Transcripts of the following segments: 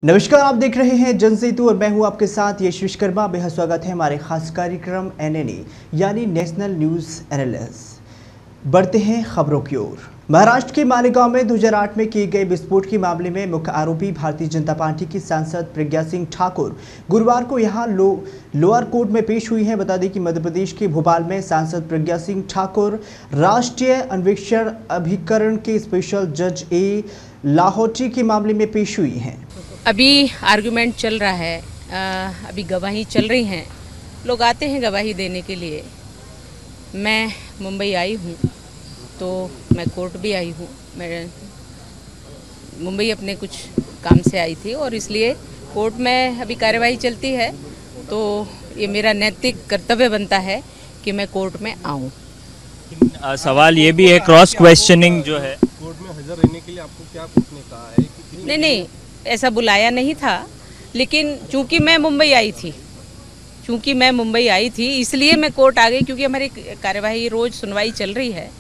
नमस्कार, आप देख रहे हैं जनसेतु और मैं हूं आपके साथ यश विश्वकर्मा। बेहद स्वागत है हमारे खास कार्यक्रम एनएनए यानी नेशनल न्यूज़ एनालिसिस। बढ़ते हैं खबरों की ओर। महाराष्ट्र के मालेगांव में 2008 में किए गए विस्फोट के मामले में मुख्य आरोपी भारतीय जनता पार्टी की सांसद प्रज्ञा सिंह ठाकुर गुरुवार को यहां लोअर कोर्ट में पेश हुई हैं। बता दें कि मध्य प्रदेश के भोपाल में सांसद प्रज्ञा सिंह ठाकुर राष्ट्रीय अन्वेषण अभिकरण के स्पेशल जज ए लाहौटी के मामले में पेश हुई हैं। अभी आर्गुमेंट चल रहा है, अभी गवाही चल रही हैं, लोग आते हैं गवाही देने के लिए। मैं मुंबई आई हूँ तो मैं कोर्ट भी आई हूँ। मैं मुंबई अपने कुछ काम से आई थी और इसलिए कोर्ट में अभी कार्यवाही चलती है, तो ये मेरा नैतिक कर्तव्य बनता है कि मैं कोर्ट में आऊँ। सवाल ये भी है, क्रॉस क्वेश्चनिंग जो है, कोर्ट में हाजिर रहने के लिए आपको क्या पूछने कहा है कि नहीं, ऐसा बुलाया नहीं था, लेकिन चूंकि मैं मुंबई आई थी इसलिए मैं कोर्ट आ गई, क्योंकि हमारी कार्यवाही रोज़ सुनवाई चल रही है,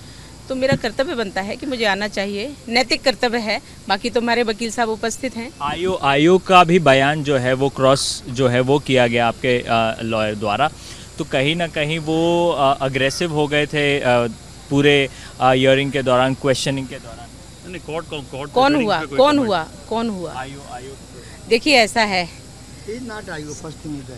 तो मेरा कर्तव्य बनता है कि मुझे आना चाहिए, नैतिक कर्तव्य है। बाकी तो हमारे वकील साहब उपस्थित हैं। आयोग का भी बयान जो है वो क्रॉस जो है वो किया गया आपके लॉयर द्वारा, तो कहीं ना कहीं वो अग्रेसिव हो गए थे पूरे हियरिंग के दौरान, क्वेश्चनिंग के दौरान। कौन हुआ? देखिए, ऐसा है,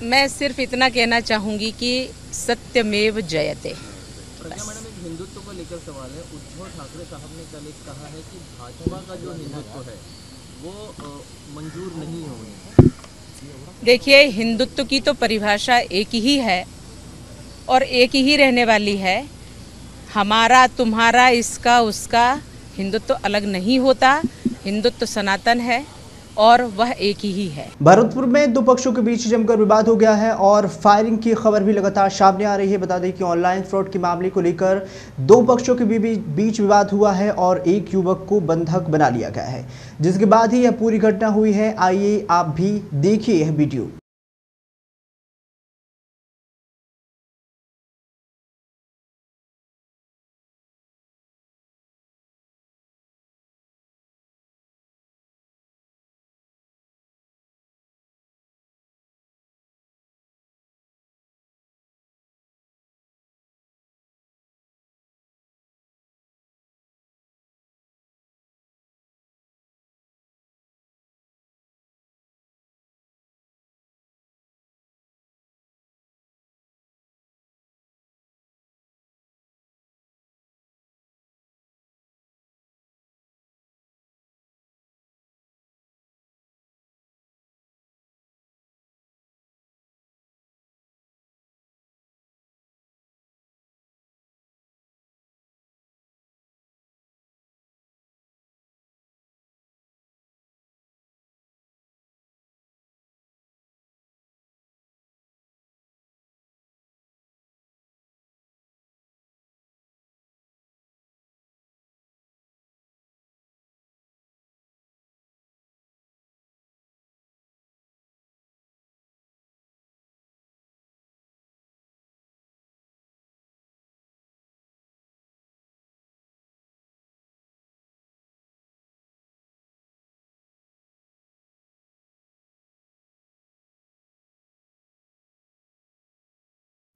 मैं सिर्फ इतना कहना चाहूँगी कि सत्यमेव जयते। मैडम, एक हिंदुत्व को लेकर सवाल है। उद्धव ठाकरे साहब ने कल एक कहा है कि भाजपा का जो हिंदुत्व है वो मंजूर नहीं होगी। देखिए, हिंदुत्व की तो परिभाषा एक ही है और एक ही रहने वाली है। हमारा, तुम्हारा, इसका, उसका हिंदुत्व अलग नहीं होता। हिंदुत्व सनातन है और वह एक ही है। भरतपुर में दो पक्षों के बीच जमकर विवाद हो गया है और फायरिंग की खबर भी लगातार सामने आ रही है। बता दें कि ऑनलाइन फ्रॉड के मामले को लेकर दो पक्षों के बीच विवाद हुआ है और एक युवक को बंधक बना लिया गया है, जिसके बाद ही यह पूरी घटना हुई है। आइए आप भी देखिए यह वीडियो।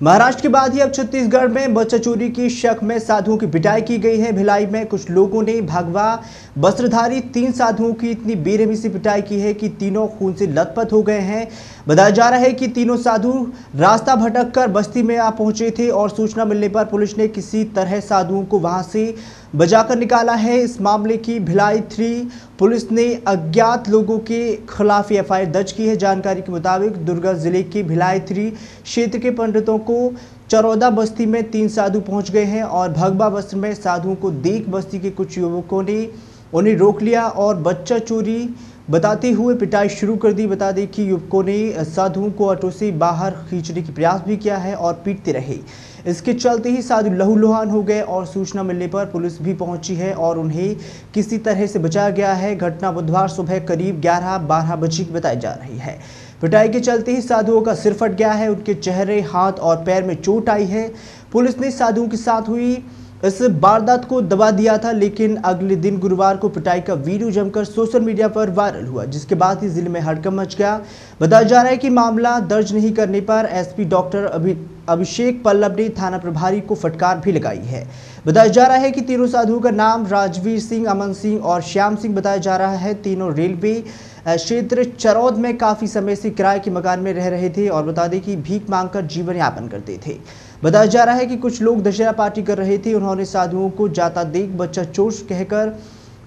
महाराष्ट्र के बाद ही अब छत्तीसगढ़ में बच्चा चोरी की शक में साधुओं की पिटाई की गई है। भिलाई में कुछ लोगों ने भगवा वस्त्रधारी 3 साधुओं की इतनी बेरहमी से पिटाई की है कि तीनों खून से लथपथ हो गए हैं। बताया जा रहा है कि तीनों साधु रास्ता भटक कर बस्ती में आ पहुंचे थे और सूचना मिलने पर पुलिस ने किसी तरह साधुओं को वहां से बचाकर निकाला है। इस मामले की भिलाई 3 पुलिस ने अज्ञात लोगों के खिलाफ एफआईआर दर्ज की है। जानकारी के मुताबिक दुर्ग जिले के भिलाई 3 क्षेत्र के पंडितों को चरौदा बस्ती में 3 साधु पहुंच गए हैं और भगवा वस्त्र में साधुओं को देख बस्ती के कुछ युवकों ने उन्हें रोक लिया और बच्चा चोरी बताते हुए पिटाई शुरू कर दी। बता दें कि युवकों ने साधुओं को ऑटो से बाहर खींचने की प्रयास भी किया है और पीटते रहे। इसके चलते ही साधु लहूलुहान हो गए और सूचना मिलने पर पुलिस भी पहुंची है और उन्हें किसी तरह से बचाया गया है। घटना बुधवार सुबह करीब 11-12 बजे की बताई जा रही है। पिटाई के चलते ही साधुओं का सिर फट गया है, उनके चेहरे, हाथ और पैर में चोट आई है। पुलिस ने साधुओं के साथ हुई इस वारदात को दबा दिया था, लेकिन अगले दिन गुरुवार को पिटाई का वीडियो जमकर सोशल मीडिया पर वायरल हुआ, जिसके बाद ही जिले में हड़कंप मच गया। बताया जा रहा है कि मामला दर्ज नहीं करने पर एसपी डॉक्टर अभिषेक पल्लव ने थाना प्रभारी को फटकार भी लगाई है। बताया जा रहा है कि तीनों साधुओं का नाम राजवीर सिंह, अमन सिंह और श्याम सिंह बताया जा रहा है। तीनों रेलवे क्षेत्र चरौद में काफी समय से किराए के मकान में रह रहे थे और बता दें कि भीख मांगकर जीवन यापन करते थे। बताया जा रहा है कि कुछ लोग दशहरा पार्टी कर रहे थे। उन्होंने साधुओं को जाता देख बच्चा चोर कहकर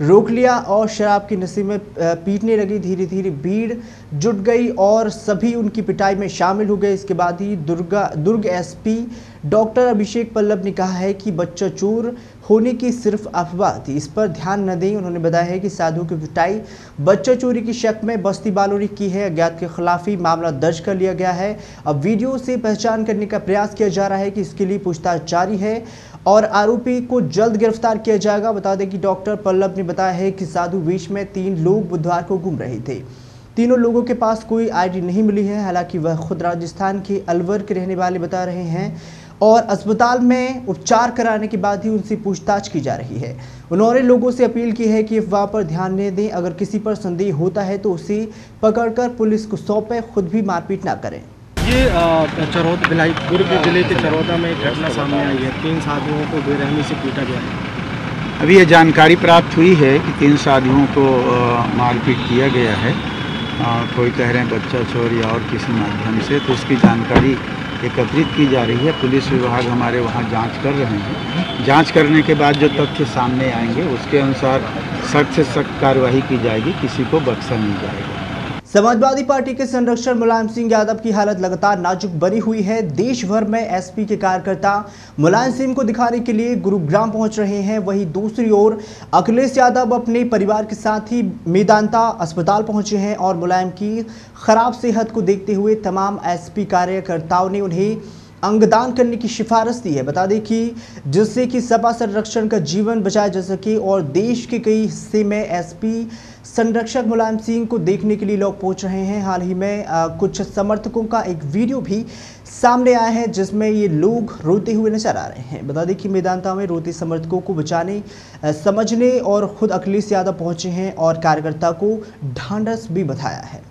रोक लिया और शराब के नशे में पीटने लगी। धीरे धीरे भीड़ जुट गई और सभी उनकी पिटाई में शामिल हो गए। इसके बाद ही दुर्ग एसपी डॉक्टर अभिषेक पल्लव ने कहा है कि बच्चा चोर होने की सिर्फ अफवाह थी, इस पर ध्यान न दें। उन्होंने बताया है कि साधु की पिटाई बच्चा चोरी की शक में बस्ती वालों ने की है। अज्ञात के खिलाफ ही मामला दर्ज कर लिया गया है। अब वीडियो से पहचान करने का प्रयास किया जा रहा है कि इसके लिए पूछताछ जारी है और आरोपी को जल्द गिरफ्तार किया जाएगा। बता दें कि डॉक्टर पल्लव ने बताया है कि साधु बीच में 3 लोग बुधवार को घूम रहे थे। तीनों लोगों के पास कोई आईडी नहीं मिली है। हालांकि वह खुद राजस्थान के अलवर के रहने वाले बता रहे हैं और अस्पताल में उपचार कराने के बाद ही उनसे पूछताछ की जा रही है। उन्होंने लोगों से अपील की है कि अफवाह पर ध्यान न दें। अगर किसी पर संदेह होता है तो उसे पकड़कर पुलिस को सौंपे, खुद भी मारपीट ना करें। ये चरौद भिलाई दुर्ग जिले के चरौदा में एक घटना सामने आई है। 3 साधुओं को बेरहमी से पीटा गया है। अभी ये जानकारी प्राप्त हुई है कि 3 साधुओं को मारपीट किया गया है। कोई कह रहे हैं बच्चा चोर या और किसी माध्यम से, तो इसकी जानकारी एकत्रित की जा रही है। पुलिस विभाग हमारे वहाँ जांच कर रहे हैं। जांच करने के बाद जो तथ्य सामने आएंगे उसके अनुसार सख्त से सख्त कार्रवाई की जाएगी, किसी को बख्शा नहीं जाएगा। समाजवादी पार्टी के संरक्षक मुलायम सिंह यादव की हालत लगातार नाजुक बनी हुई है। देश भर में एसपी के कार्यकर्ता मुलायम सिंह को दिखाने के लिए गुरुग्राम पहुंच रहे हैं। वहीं दूसरी ओर अखिलेश यादव अपने परिवार के साथ ही मेदांता अस्पताल पहुंचे हैं और मुलायम की खराब सेहत को देखते हुए तमाम एसपी कार्यकर्ताओं ने उन्हें अंगदान करने की सिफारिश दी है। बता दें कि जिससे कि सपा संरक्षण का जीवन बचाया जा सके और देश के कई हिस्से में एसपी संरक्षक मुलायम सिंह को देखने के लिए लोग पहुंच रहे हैं। हाल ही में कुछ समर्थकों का एक वीडियो भी सामने आया है जिसमें ये लोग रोते हुए नजर आ रहे हैं। बता दें कि मेदांता में रोते समर्थकों को बचाने समझने और खुद अखिलेश यादव पहुंचे हैं और कार्यकर्ता को ढांढस भी बधाया है।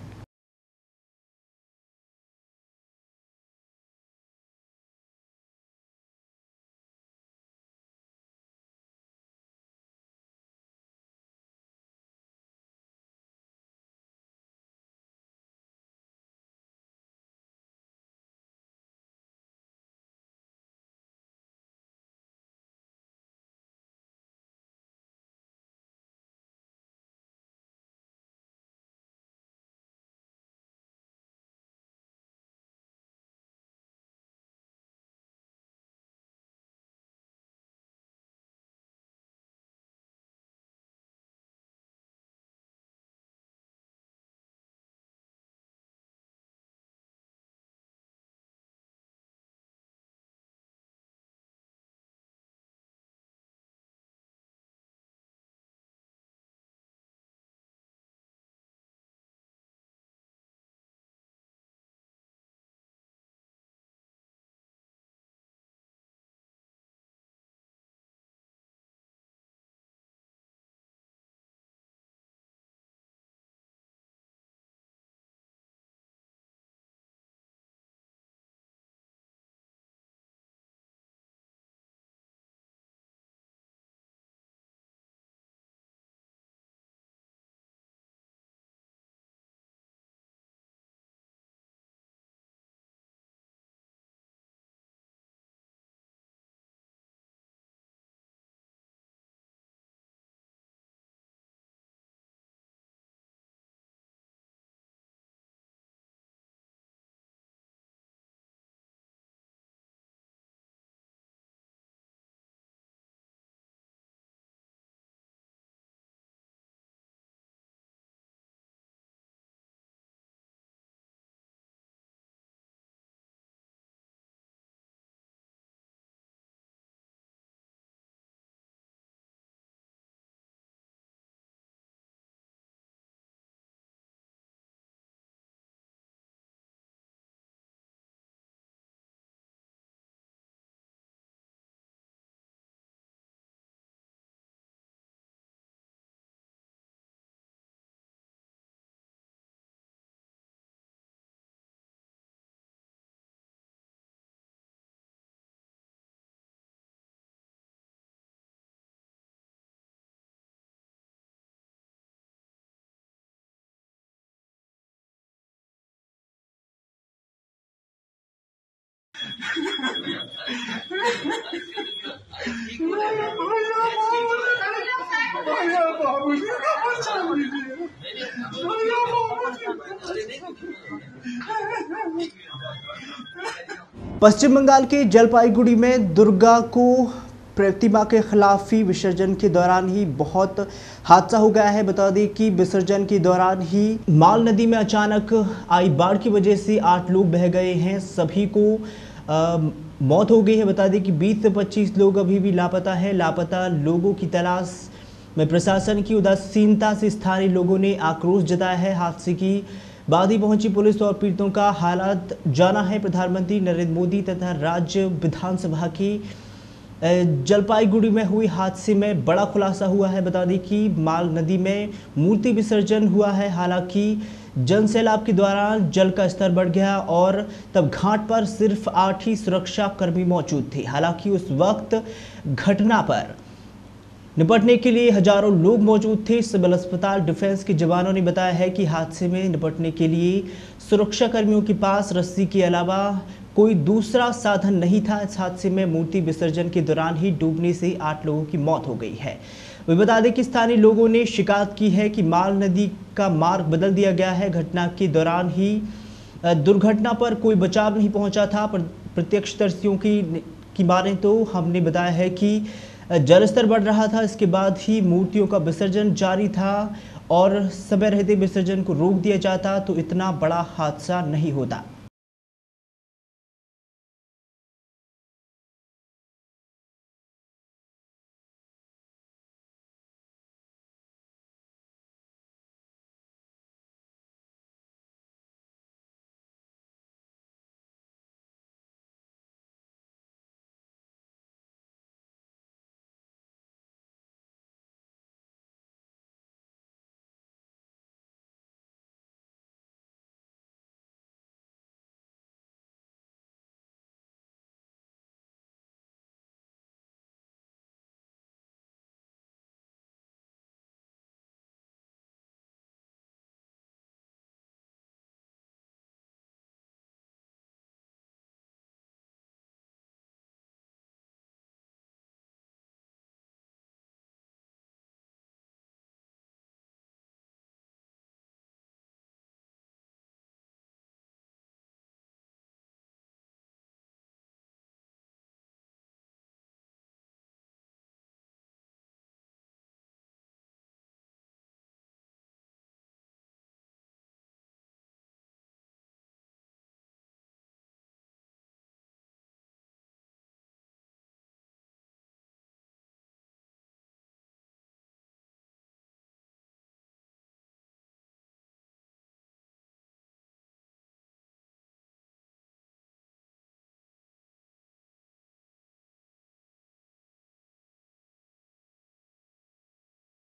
पश्चिम बंगाल के जलपाईगुड़ी में दुर्गा को प्रतिमा के खिलाफ ही विसर्जन के दौरान ही बहुत हादसा हो गया है। बता दें कि विसर्जन के दौरान ही माल नदी में अचानक आई बाढ़ की वजह से 8 लोग बह गए हैं, सभी को मौत हो गई है। बता दें कि 20 से 25 लोग अभी भी लापता है। लापता लोगों की तलाश में प्रशासन की उदासीनता से स्थानीय लोगों ने आक्रोश जताया है। हादसे की बाद ही पहुंची पुलिस और पीड़ितों का हालात जाना है। प्रधानमंत्री नरेंद्र मोदी तथा राज्य विधानसभा की जलपाईगुड़ी में हुई हादसे में बड़ा खुलासा हुआ है। बता दें कि माल नदी में मूर्ति विसर्जन हुआ है। हालांकि जनसैलाब के दौरान जल का स्तर बढ़ गया और तब घाट पर सिर्फ 8 ही सुरक्षा कर्मी मौजूद थे। हालांकि उस वक्त घटना पर निपटने के लिए हजारों लोग मौजूद थे। सिविल अस्पताल डिफेंस के जवानों ने बताया है कि हादसे में निपटने के लिए सुरक्षा कर्मियों के पास रस्सी के अलावा कोई दूसरा साधन नहीं था। इस हादसे में मूर्ति विसर्जन के दौरान ही डूबने से 8 लोगों की मौत हो गई है। वे बता दें कि स्थानीय लोगों ने शिकायत की है कि माल नदी का मार्ग बदल दिया गया है। घटना के दौरान ही दुर्घटना पर कोई बचाव नहीं पहुंचा था। प्रत्यक्षदर्शियों की माने तो हमने बताया है कि जलस्तर बढ़ रहा था, इसके बाद ही मूर्तियों का विसर्जन जारी था और समय रहते विसर्जन को रोक दिया जाता तो इतना बड़ा हादसा नहीं होता।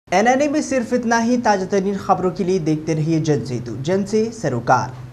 एनएनए में सिर्फ इतना ही। ताजा तरीन खबरों के लिए देखते रहिए जन सेतु, जन से सरोकार।